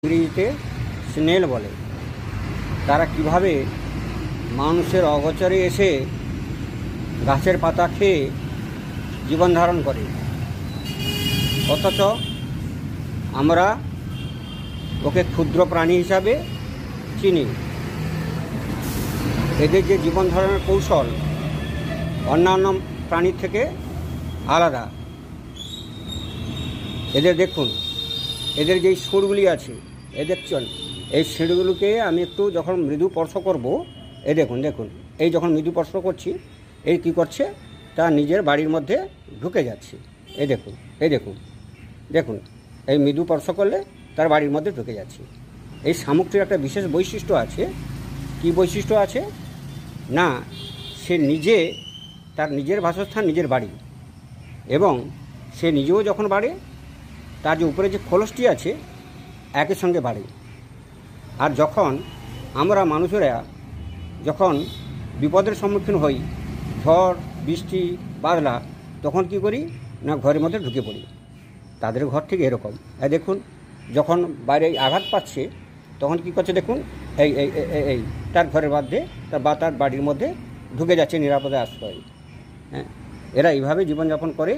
ইংরেজিতে স্নেল বলে। তারা কিভাবে মানুষের অগোচরে এসে গাছের পাতা খেয়ে জীবন ধারণ করে, অথচ আমরা ওকে ক্ষুদ্র প্রাণী হিসাবে চিনি। এদের যে জীবন ধারণের কৌশল অন্যান্য প্রাণীর থেকে আলাদা। এদের দেখুন, এদের যেই সুরগুলি আছে, এই দেখছেন, এই সিঁড়িগুলোকে আমি একটু যখন মৃদু স্পর্শ করব, এই দেখুন দেখুন এই যখন মৃদু স্পর্শ করছি, এই কী করছে, তা নিজের বাড়ির মধ্যে ঢুকে যাচ্ছে। এই দেখুন, এই দেখুন দেখুন এই মৃদু স্পর্শ করলে তার বাড়ির মধ্যে ঢুকে যাচ্ছে। এই শামুকটির একটা বিশেষ বৈশিষ্ট্য আছে। কি বৈশিষ্ট্য আছে না, সে নিজে তার নিজের বাসস্থান নিজের বাড়ি, এবং সে নিজেও যখন বাড়ে তার যে উপরে যে খোলসটি আছে একই সঙ্গে বাড়ে। আর যখন আমরা মানুষেরা যখন বিপদের সম্মুখীন হই, ঝড় বৃষ্টি বাদলা, তখন কি করি না, ঘরের মধ্যে ঢুকে পড়ি। তাদের ঘর ঠিক এরকম। দেখুন, যখন বাইরে আঘাত পাচ্ছে তখন কি করছে দেখুন, এই এই এই তার ঘরের মধ্যে তার বাড়ির মধ্যে ঢুকে যাচ্ছে নিরাপদে আশ্রয়। হ্যাঁ, এরা এইভাবে জীবনযাপন করে।